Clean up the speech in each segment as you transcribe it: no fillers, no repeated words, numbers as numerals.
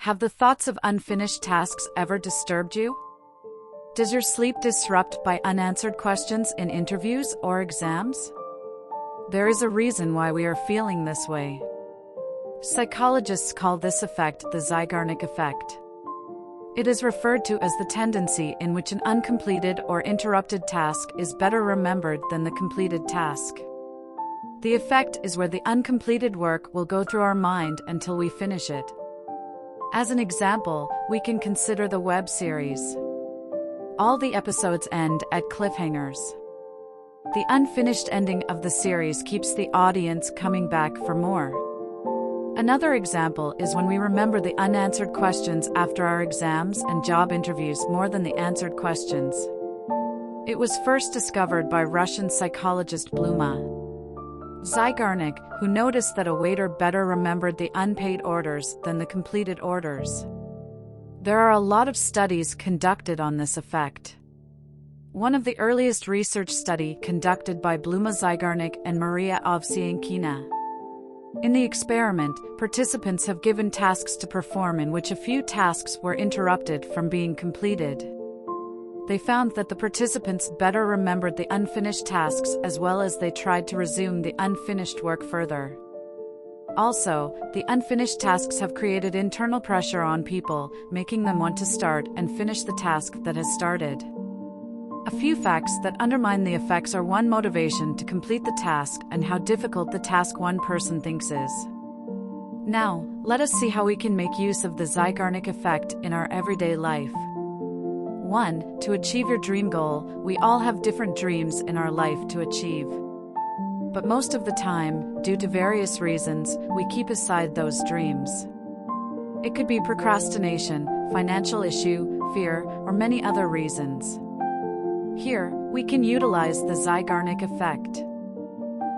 Have the thoughts of unfinished tasks ever disturbed you? Does your sleep disrupt by unanswered questions in interviews or exams? There is a reason why we are feeling this way. Psychologists call this effect the Zeigarnik Effect. It is referred to as the tendency in which an uncompleted or interrupted task is better remembered than the completed task. The effect is where the uncompleted work will go through our mind until we finish it. As an example, we can consider the web series. All the episodes end at cliffhangers. The unfinished ending of the series keeps the audience coming back for more. Another example is when we remember the unanswered questions after our exams and job interviews more than the answered questions. It was first discovered by Russian psychologist Bluma Zeigarnik, who noticed that a waiter better remembered the unpaid orders than the completed orders. There are a lot of studies conducted on this effect. One of the earliest research study conducted by Bluma Zeigarnik and Maria Ovsyankina. In the experiment, participants have given tasks to perform in which a few tasks were interrupted from being completed. They found that the participants better remembered the unfinished tasks as well as they tried to resume the unfinished work further. Also, the unfinished tasks have created internal pressure on people, making them want to start and finish the task that has started. A few facts that undermine the effects are: 1. Motivation to complete the task and how difficult the task one person thinks is. Now, let us see how we can make use of the Zeigarnik effect in our everyday life. 1. To achieve your dream goal. We all have different dreams in our life to achieve. But most of the time, due to various reasons, we keep aside those dreams. It could be procrastination, financial issue, fear, or many other reasons. Here, we can utilize the Zeigarnik effect.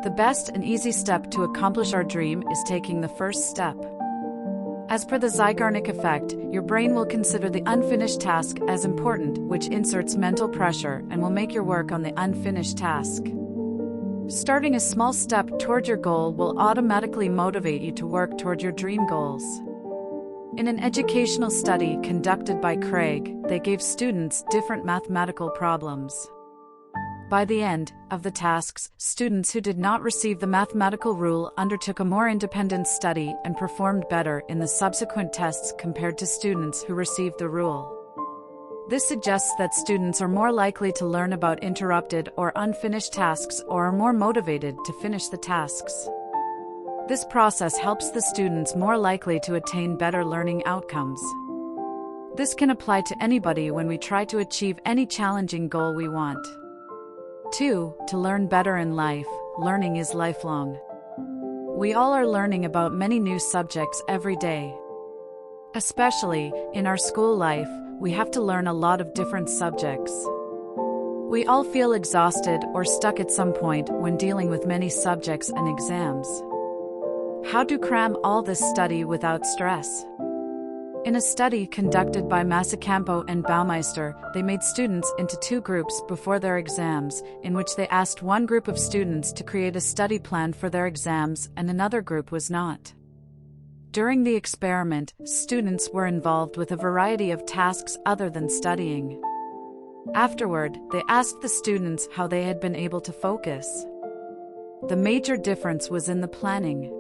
The best and easy step to accomplish our dream is taking the first step. As per the Zeigarnik effect, your brain will consider the unfinished task as important, which inserts mental pressure and will make your work on the unfinished task. Starting a small step toward your goal will automatically motivate you to work toward your dream goals. In an educational study conducted by Craig, they gave students different mathematical problems. By the end of the tasks, students who did not receive the mathematical rule undertook a more independent study and performed better in the subsequent tests compared to students who received the rule. This suggests that students are more likely to learn about interrupted or unfinished tasks or are more motivated to finish the tasks. This process helps the students more likely to attain better learning outcomes. This can apply to anybody when we try to achieve any challenging goal we want. 2. To learn better in life. Learning is lifelong. We all are learning about many new subjects every day. Especially in our school life, we have to learn a lot of different subjects. We all feel exhausted or stuck at some point when dealing with many subjects and exams. How to cram all this study without stress? In a study conducted by Masacampo and Baumeister, they made students into 2 groups before their exams, in which they asked one group of students to create a study plan for their exams and another group was not. During the experiment, students were involved with a variety of tasks other than studying. Afterward, they asked the students how they had been able to focus. The major difference was in the planning.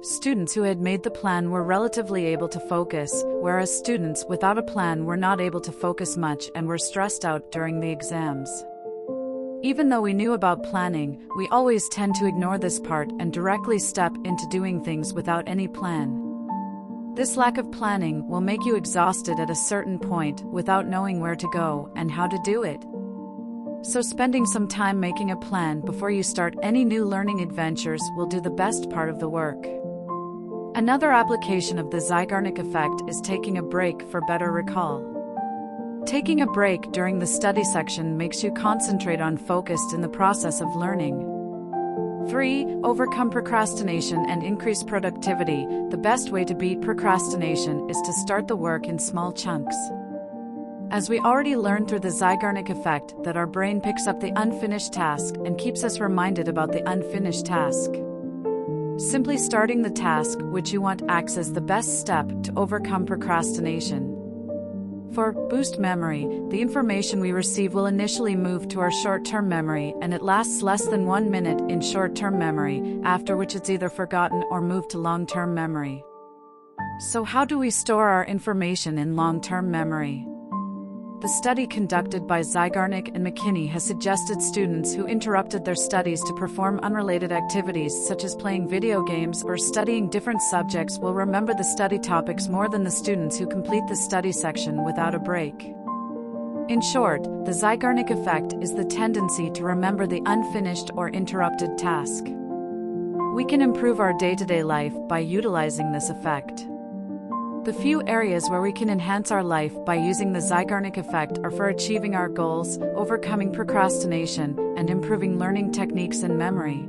Students who had made the plan were relatively able to focus, whereas students without a plan were not able to focus much and were stressed out during the exams. Even though we knew about planning, we always tend to ignore this part and directly step into doing things without any plan. This lack of planning will make you exhausted at a certain point without knowing where to go and how to do it. So spending some time making a plan before you start any new learning adventures will do the best part of the work. Another application of the Zeigarnik effect is taking a break for better recall. Taking a break during the study section makes you concentrate on focused in the process of learning. 3. Overcome procrastination and increase productivity. The best way to beat procrastination is to start the work in small chunks. As we already learned through the Zeigarnik effect that our brain picks up the unfinished task and keeps us reminded about the unfinished task. Simply starting the task which you want acts as the best step to overcome procrastination. For boost memory, the information we receive will initially move to our short-term memory, and it lasts less than 1 minute in short-term memory, after which it's either forgotten or moved to long-term memory. So how do we store our information in long-term memory? The study conducted by Zeigarnik and McKinney has suggested students who interrupted their studies to perform unrelated activities such as playing video games or studying different subjects will remember the study topics more than the students who complete the study section without a break. In short, the Zeigarnik effect is the tendency to remember the unfinished or interrupted task. We can improve our day-to-day life by utilizing this effect. The few areas where we can enhance our life by using the Zeigarnik effect are for achieving our goals, overcoming procrastination, and improving learning techniques and memory.